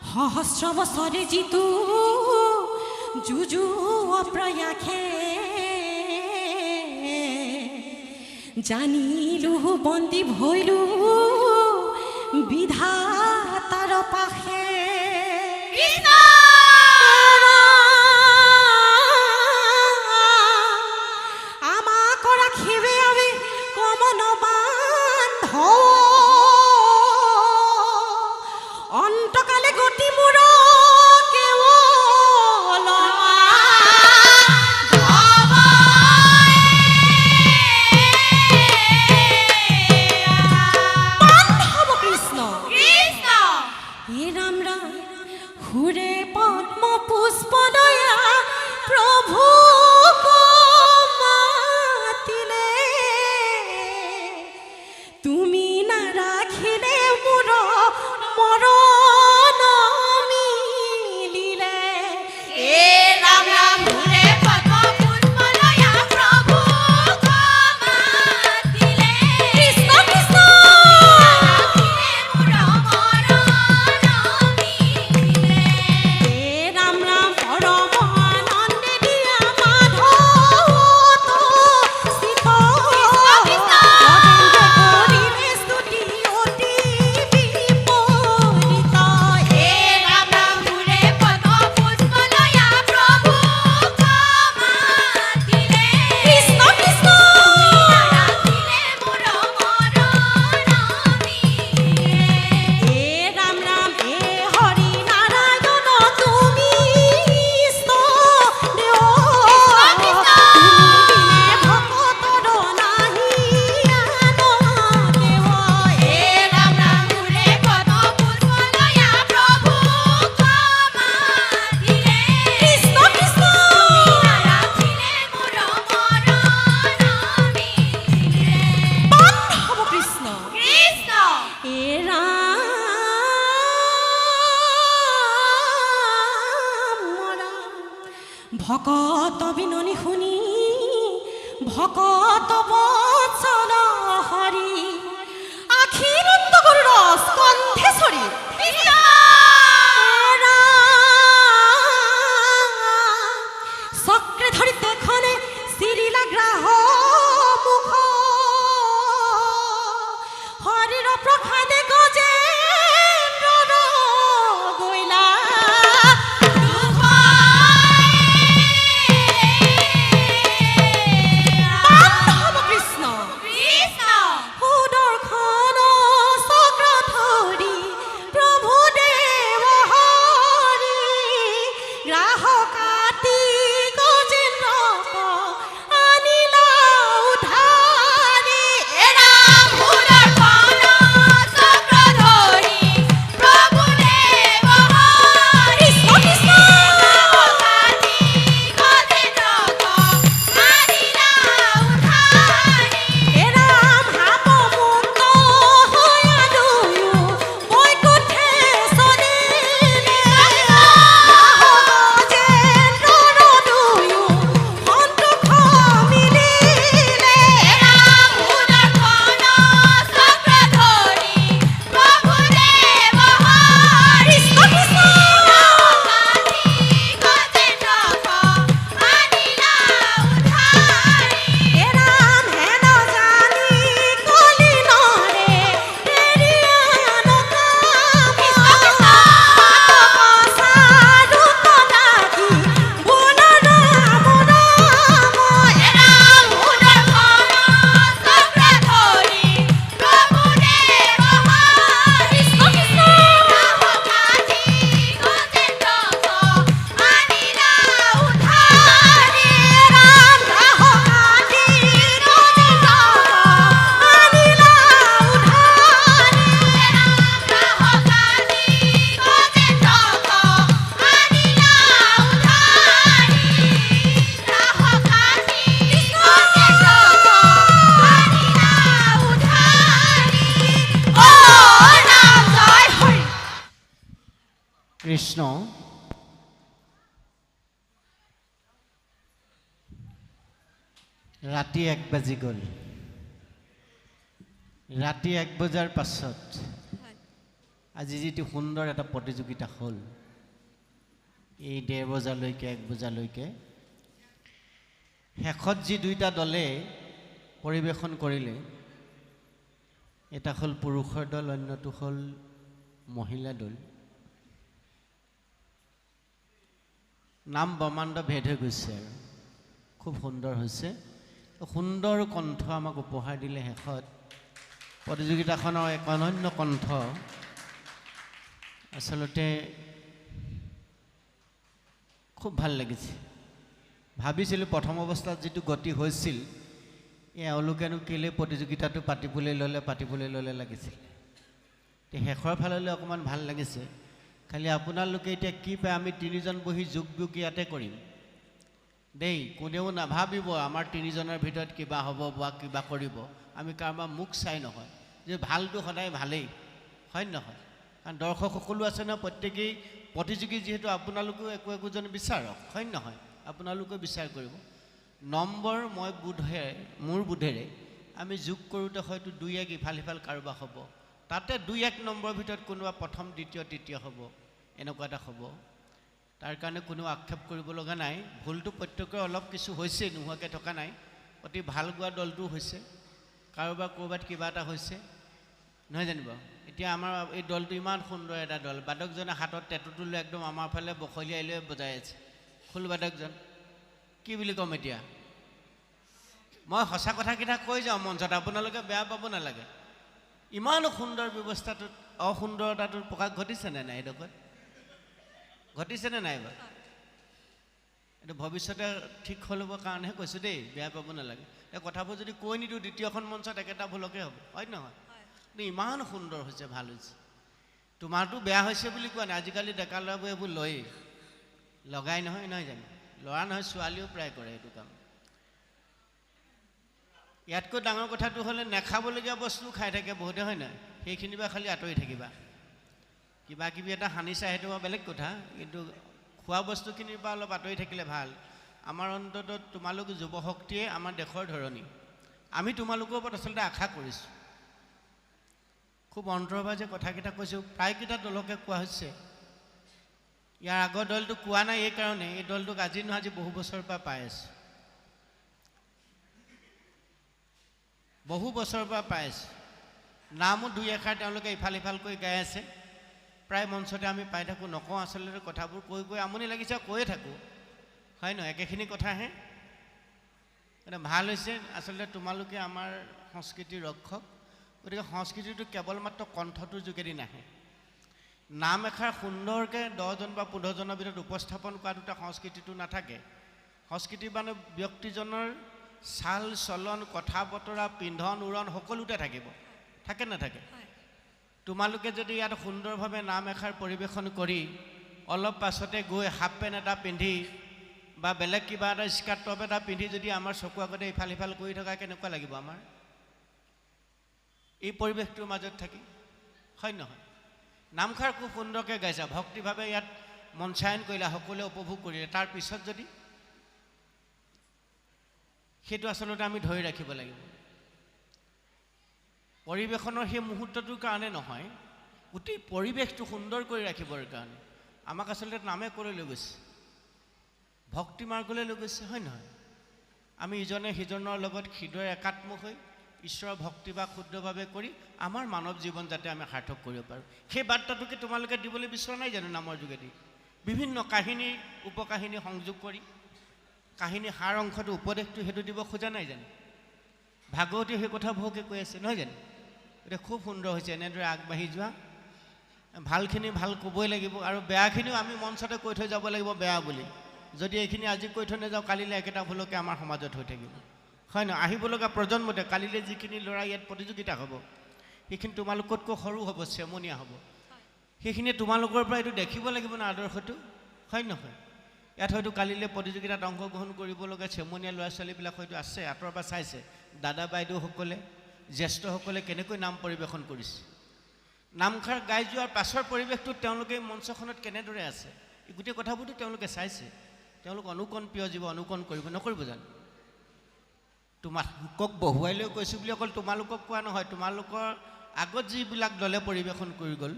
সহস্ৰ বছৰে জিতু যুজু অপ্ৰয়াখে জানিলু বন্দী ভইলু বিধাতাৰ পাখে আমাক ৰাখিবে আমি কমন বান্ধ অন্তকালে গতি মূৰ কেৱল বান্ধৱ কৃষ্ণ কৃষ্ণ হে ৰাম ৰাম সুৰে পদ্ম পুষ্প দয়া প্ৰভু মাতিলে তুমি নাৰাখিলে মোৰ মরণ মিলিলে এ রাম রাম ঘুরে পদ্ম পুষ্প লয়া প্রভু মাতিলে কৃষ্ণ কৃষ্ণ এ রাম রাম পরম আনন্দে দিয়া মাধব তো সীত করিলে স্তুতি অতি বিপরীত হে রাম রাম ঘুরে পদ্ম পুষ্প লয়া প্রভু মাতিলে কৃষ্ণ কৃষ্ণ রাখিলে মোর মরণ মিলিলে হে রাম রাম হে হরি নারায়ণ তুমি স্তদেও তুমি বিনে ভকতর নাহি আন কেহ হে রাম রাম ঘুরে পদ্ম পুষ্প লয়া প্রভু মাতিলে কৃষ্ণ কৃষ্ণ রাখিলে মোর মরণ মিলিলে বান্ধৱ কৃষ্ণ কৃষ্ণ হে ৰাম ভকত বিননি শুনি ভকত বৎসল হৰি আখিনন্দ গৰুড় স্কন্ধেশ্বৰী চক্ৰে ধৰি তেখনে চিৰিলা গ্ৰাহ মুখ হৰিৰ প্ৰসাদে গজেন্দ্ৰৰ গৈলা বান্ধৱ কৃষ্ণ কৃষ্ণ সুদৰ্শন চক্ৰ ধৰি প্ৰভু দেৱ হৰি গ্ৰাহ কাটি গজেন্দ্ৰক আনিলা উধাৰি হে ৰাম সুদৰ্শন চক্ৰ ধৰি প্ৰভু দেৱ হৰি কৃষ্ণ কাটি গজেন্দ্ৰক আনিলা উধাৰি হে ৰাম হাপ মুক্ত হয়া দুয়ো বৈকুণ্ঠে চলিলে গ্ৰাহ গজেন্দ্ৰ ৰাতি 1 বাজি গ'ল। ৰাতি 1 বজাৰ পাছত আজি যিটো সুন্দৰ এটা প্ৰতিযোগিতা হ'ল, এই 1:30 বজালৈকে 1 বজালৈকে শেষত যি দুইটা দলে পৰিৱেশন কৰিলে, এটা হ'ল পুৰুষৰ দল, অন্যটো হ'ল মহিলা দল। নাম ব্ৰহ্মাণ্ড ভেদ হৈ গৈছে আৰু খুব সুন্দৰ হৈছে। সুন্দৰ কণ্ঠ আমাক উপহাৰ দিলে শেষত। প্ৰতিযোগিতাখনৰ এক অনন্য কণ্ঠ আচলতে খুব ভাল লাগিছে। ভাবিছিলোঁ প্ৰথম অৱস্থাত যিটো গতি হৈছিল, এওঁলোকেনো কেলৈ প্ৰতিযোগিতাটো পাতিবলৈ ল'লে লাগিছিল। শেষৰ ফাললৈ অকণমান ভাল লাগিছে। খালি আপোনালোকে এতিয়া কি পায়, আমি 3জন বহি যোগ ইয়াতে কৰিম দেই। কোনেও নাভাবিব আমাৰ 3জনৰ ভিতৰত কিবা হ'ব বা কিবা কৰিব। আমি কাৰোবাৰ মুখ চাই নহয়, যে ভালটো সদায় ভালেই, হয় নহয়? কাৰণ দৰ্শক সকলো আছে নহয়, প্ৰত্যেকেই প্ৰতিযোগী। যিহেতু আপোনালোকেও একোজন বিচাৰক, হয় নহয়? আপোনালোকেও বিচাৰ কৰিব। নম্বৰ মই মোৰ বোধেৰে আমি যোগ কৰোঁতে হয়তো 2-1 ইফাল সিফাল কাৰোবাৰ হ'ব। তাতে 2-1 নম্বৰৰ ভিতৰত কোনোবা প্ৰথম, দ্বিতীয়, তৃতীয় হ'ব, এনেকুৱা এটা হ'ব। তাৰ কাৰণে কোনো আক্ষেপ কৰিব লগা নাই। ভুলটো প্ৰত্যেকৰে অলপ কিছু হৈছে, নোহোৱাকৈ থকা নাই। অতি ভাল গোৱা দলটোও হৈছে, কাৰোবাৰ ক'ৰবাত কিবা এটা হৈছে, নহয় জানিব? এতিয়া আমাৰ এই দলটো ইমান সুন্দৰ এটা দল। বাদকজনে হাতত টেটুটো লৈ একদম আমাৰ ফালে বখলিয়াই লৈ বজাই আছে। খোল বাদকজন কি বুলি ক'ম এতিয়া? মই সঁচা কথাকেইটা কৈ যাওঁ মঞ্চত, আপোনালোকে বেয়া পাব নালাগে। ইমান সুন্দৰ ব্যৱস্থাটোত অসুন্দৰতাটোৰ প্ৰকাশ ঘটিছেনে নাই? এইডোখৰত ঘটিছেনে নাই বাৰু? এইটো ভৱিষ্যতে ঠিক হৈ ল'বৰ কাৰণেহে কৈছোঁ দেই, বেয়া পাব নালাগে। এই কথাবোৰ যদি কৈ নিদিওঁ দ্বিতীয়খন মঞ্চত একেটা ভুলকে হ'ব, হয় নহয়? কিন্তু ইমান সুন্দৰ হৈছে, ভাল হৈছে। তোমাৰতো বেয়া হৈছে বুলি কোৱা নাই। আজিকালি ডেকা ল'ৰাবোৰে এইবোৰ লয়েই, লগাই নহয়, নহয় জানো? ল'ৰা নহয়, ছোৱালীও প্ৰায় কৰে এইটো কাম। ইয়াতকৈ ডাঙৰ কথাটো হ'লে নেখাবলগীয়া বস্তু খাই থাকে বহুতে, হয় নহয়? সেইখিনিৰ পৰা খালি আঁতৰি থাকিবা। কিবা কিবি এটা সানিছা, সেইটো বেলেগ কথা, কিন্তু খোৱা বস্তুখিনিৰ পৰা অলপ আঁতৰি থাকিলে ভাল। আমাৰ অন্ততঃ তোমালোক যুৱশক্তিয়ে আমাৰ দেশৰ ধৰণী। আমি তোমালোকৰ ওপৰত আচলতে আশা কৰিছোঁ। খুব অন্তৰৰ পৰা যে কথাকেইটা কৈছোঁ, প্ৰায়কেইটা দলকে কোৱা হৈছে। ইয়াৰ আগৰ দলটো কোৱা নাই এই কাৰণে, এই দলটোক আজি নহয় আজি বহু বছৰৰ পৰা পাই আছোঁ, বহু বছৰৰ পৰা পাই আছোঁ। নামো 2-1 তেওঁলোকে ইফাল সিফাল কৰি গাই আছে। প্ৰায় মঞ্চতে আমি পাই থাকোঁ। নকওঁ আচলতে কথাবোৰ কৈ আমনি লাগিছে, কৈয়ে থাকোঁ, হয় নহয়? একেখিনি কথাহে। মানে ভাল হৈছে আচলতে, তোমালোকে আমাৰ সংস্কৃতিৰ ৰক্ষক। গতিকে সংস্কৃতিটো কেৱল মাত্ৰ কণ্ঠটোৰ যোগেদি নাহে। নাম এষাৰ সুন্দৰকৈ 10জন বা 15জনৰ ভিতৰত উপস্থাপন কৰাটোতে সংস্কৃতিটো নাথাকে। সংস্কৃতি মানে ব্যক্তিজনৰ চাল চলন, কথা বতৰা, পিন্ধন উৰণ সকলোতে থাকিব, থাকে নাথাকে? তোমালোকে যদি ইয়াত সুন্দৰভাৱে নাম এষাৰ পৰিৱেশন কৰি অলপ পাছতে গৈ হাফ পেণ্ট এটা পিন্ধি বা বেলেগ কিবা এটা স্কাৰ্ট টপ এটা পিন্ধি যদি আমাৰ চকু আগতে ইফাল সিফাল কৰি থকা, কেনেকুৱা লাগিব আমাৰ এই পৰিৱেশটোৰ মাজত থাকি, হয় নহয়? নামষাৰ খুব সুন্দৰকৈ গাইছা, ভক্তিভাৱে ইয়াত মঞ্চায়ন কৰিলা, সকলোৱে উপভোগ কৰিলে। তাৰপিছত যদি সেইটো আচলতে আমি ধৰি ৰাখিব লাগিব। পৰিৱেশনৰ সেই মুহূৰ্তটোৰ কাৰণে নহয়, গোটেই পৰিৱেশটো সুন্দৰ কৰি ৰাখিবৰ কাৰণে আমাক আচলতে নামে কৰি লৈ গৈছে, ভক্তি মাৰ্গলৈ লৈ গৈছে, হয় নহয়? আমি ইজনে সিজনৰ লগত হৃদয় একাত্ম হৈ ঈশ্বৰৰ ভক্তি বা শুদ্ধভাৱে কৰি আমাৰ মানৱ জীৱন যাতে আমি সাৰ্থক কৰিব পাৰোঁ, সেই বাৰ্তাটোকে তোমালোকে দিবলৈ বিচৰা নাই জানো? নামৰ যোগেদি বিভিন্ন কাহিনী, উপকাহিনী সংযোগ কৰি কাহিনী সাৰ অংশটো, উপদেশটো সেইটো দিব খোজা নাই জানো? ভাগৱতী সেই কথা বহুকে কৈ আছে, নহয় জানো? এতিয়া খুব সুন্দৰ হৈছে। এনেদৰে আগবাঢ়ি যোৱা। ভালখিনি ভাল ক'বই লাগিব, আৰু বেয়াখিনিও আমি মঞ্চতে কৈ থৈ যাব লাগিব বেয়া বুলি। যদি এইখিনি আজি কৈ থৈ নাযাওঁ, কালিলৈ একেটা ভুলকে আমাৰ সমাজত হৈ থাকিব, হয় নহয়? আহিব লগা প্ৰজন্মতে কালিলৈ যিখিনি ল'ৰা ইয়াত প্ৰতিযোগিতা হ'ব, সেইখিনি তোমালোকতকৈ সৰু হ'ব, চেমনীয়া হ'ব। সেইখিনি তোমালোকৰ পৰা এইটো দেখিব লাগিব ন আদৰ্শটো, হয় নহয়? ইয়াত হয়তো কালিলৈ প্ৰতিযোগিতাত অংশগ্ৰহণ কৰিব লগা চেমনীয়া ল'ৰা ছোৱালীবিলাক হয়তো আছে, আঁতৰৰ পৰা চাইছে দাদা বাইদেউসকলে, জ্যেষ্ঠসকলে কেনেকৈ নাম পৰিৱেশন কৰিছে। নামষাৰ গাই যোৱাৰ পাছৰ পৰিৱেশটোত তেওঁলোকে মঞ্চখনত কেনেদৰে আছে, এই গোটেই কথাবোৰতো তেওঁলোকে চাইছে। তেওঁলোক অনুকণ প্ৰিয় জীৱ, অনুকণ কৰিব নকৰিব জানো? তোমালোকক বহুৱাই লৈ কৈছোঁ বুলি অকল তোমালোকক কোৱা নহয়, তোমালোকৰ আগত যিবিলাক দলে পৰিৱেশন কৰি গ'ল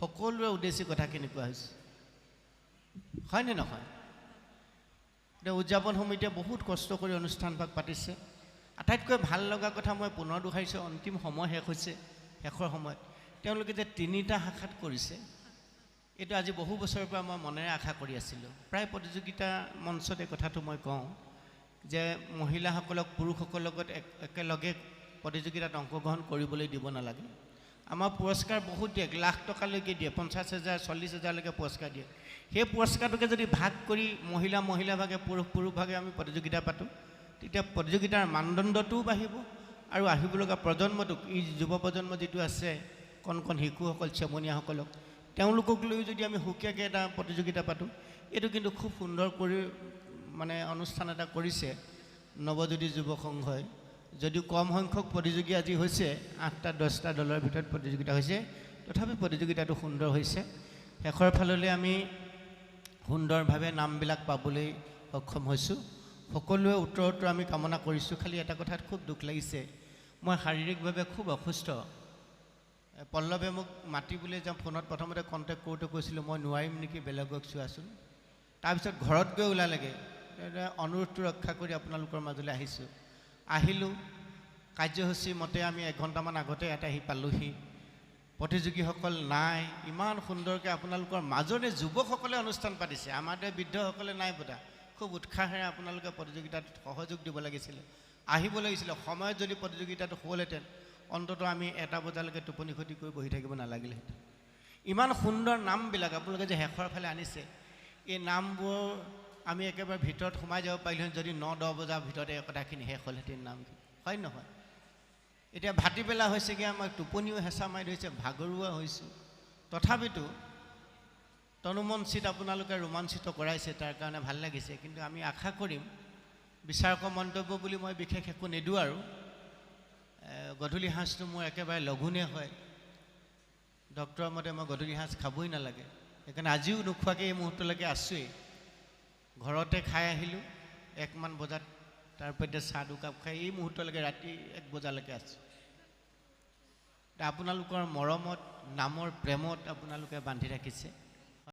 সকলোৰে উদ্দেশ্যি কথাখিনি কোৱা হৈছে, হয়নে নহয়? এতিয়া উদযাপন সমিতিয়ে বহুত কষ্ট কৰি অনুষ্ঠানভাগ পাতিছে। আটাইতকৈ ভাল লগা কথা মই পুনৰ দোহাৰিছোঁ, অন্তিম সময় শেষ হৈছে, শেষৰ সময়ত তেওঁলোকে যে 3টা শাখাত কৰিছে, এইটো আজি বহু বছৰৰ পৰা মই মনেৰে আশা কৰি আছিলোঁ। প্ৰায় প্ৰতিযোগিতা মঞ্চতে কথাটো মই কওঁ যে মহিলাসকলক পুৰুষসকলৰ লগত একেলগে প্ৰতিযোগিতাত অংশগ্ৰহণ কৰিবলৈ দিব নালাগে। আমাৰ পুৰস্কাৰ বহুত দিয়ে, লাখ টকালৈকে দিয়ে, 50,000 40,000লৈকে পুৰস্কাৰ দিয়ে। সেই পুৰস্কাৰটোকে যদি ভাগ কৰি মহিলা ভাগে পুৰুষ ভাগে আমি প্ৰতিযোগিতা পাতোঁ, তেতিয়া প্ৰতিযোগিতাৰ মানদণ্ডটোও বাঢ়িব আৰু আহিব লগা প্ৰজন্মটোক, এই যুৱ প্ৰজন্ম যিটো আছে, কণ শিশুসকল, চেমনীয়াসকলক, তেওঁলোকক লৈ যদি আমি সুকীয়াকৈ এটা প্ৰতিযোগিতা পাতোঁ, এইটো কিন্তু খুব সুন্দৰ কৰি মানে অনুষ্ঠান এটা কৰিছে নৱজ্যোতি যুৱ সংঘই। যদিও কম সংখ্যক প্ৰতিযোগী আজি হৈছে, 8টা 10টা দলৰ ভিতৰত প্ৰতিযোগিতা হৈছে, তথাপি প্ৰতিযোগিতাটো সুন্দৰ হৈছে। শেষৰ ফাললৈ আমি সুন্দৰভাৱে নামবিলাক পাবলৈ সক্ষম হৈছোঁ। সকলোৱে উত্তৰোত্তৰ আমি কামনা কৰিছোঁ। খালি এটা কথাত খুব দুখ লাগিছে, মই শাৰীৰিকভাৱে খুব অসুস্থ। পল্লৱে মোক মাতিবলৈ যাওঁ, ফোনত প্ৰথমতে কণ্টেক্ট কৰোঁতে কৈছিলোঁ মই নোৱাৰিম নেকি, বেলেগক চোৱাচোন। তাৰপিছত ঘৰত গৈ ওলালেগৈ, অনুৰোধটো ৰক্ষা কৰি আপোনালোকৰ মাজলৈ আহিছোঁ। আহিলোঁ, কাৰ্যসূচী মতে আমি 1 ঘণ্টামান আগতে ইয়াত আহি পালোঁহি। প্ৰতিযোগীসকল নাই, ইমান সুন্দৰকৈ আপোনালোকৰ মাজৰে যুৱকসকলে অনুষ্ঠান পাতিছে, আমাৰ দৰে বৃদ্ধসকলে নাই পতা। খুব উৎসাহেৰে আপোনালোকে প্ৰতিযোগিতাত সহযোগ দিব লাগিছিলে, আহিব লাগিছিলে। সময়ত যদি প্ৰতিযোগিতাটো হ'লহেঁতেন, অন্ততঃ আমি 1টা বজালৈকে টোপনি ক্ষতি কৰি বহি থাকিব নালাগিলেহেঁতেন। ইমান সুন্দৰ নামবিলাক আপোনালোকে যে শেষৰ ফালে আনিছে, এই নামবোৰ আমি একেবাৰে ভিতৰত সোমাই যাব পাৰিলোহেঁতেন যদি 9-10 বজাৰ ভিতৰতে কথাখিনি শেষ হ'লহেঁতেন নামখিনি, হয় নহয়? এতিয়া ভাটিবেলা হৈছেগৈ, আমাক টোপনিও হেঁচা মাৰি ধৰিছে, ভাগৰুৱা হৈছোঁ। তথাপিতো তনুমঞ্চিত আপোনালোকে ৰোমাঞ্চিত কৰাইছে, তাৰ কাৰণে ভাল লাগিছে। কিন্তু আমি আশা কৰিম, বিচাৰকৰ মন্তব্য বুলি মই বিশেষ একো নিদিওঁ আৰু। গধূলি সাঁজটো মোৰ একেবাৰে লঘোণে হয়, ডক্টৰৰ মতে মই গধূলি সাঁজ খাবই নালাগে, সেইকাৰণে আজিও নোখোৱাকৈ এই মুহূৰ্তলৈকে আছোঁৱেই। ঘৰতে খাই আহিলোঁ 1 মান বজাত, তাৰপৰা এতিয়া চাহ 2 কাপ খাই এই মুহূৰ্তলৈকে ৰাতি 1 বজালৈকে আছোঁ। আপোনালোকৰ মৰমত, নামৰ প্ৰেমত আপোনালোকে বান্ধি ৰাখিছে।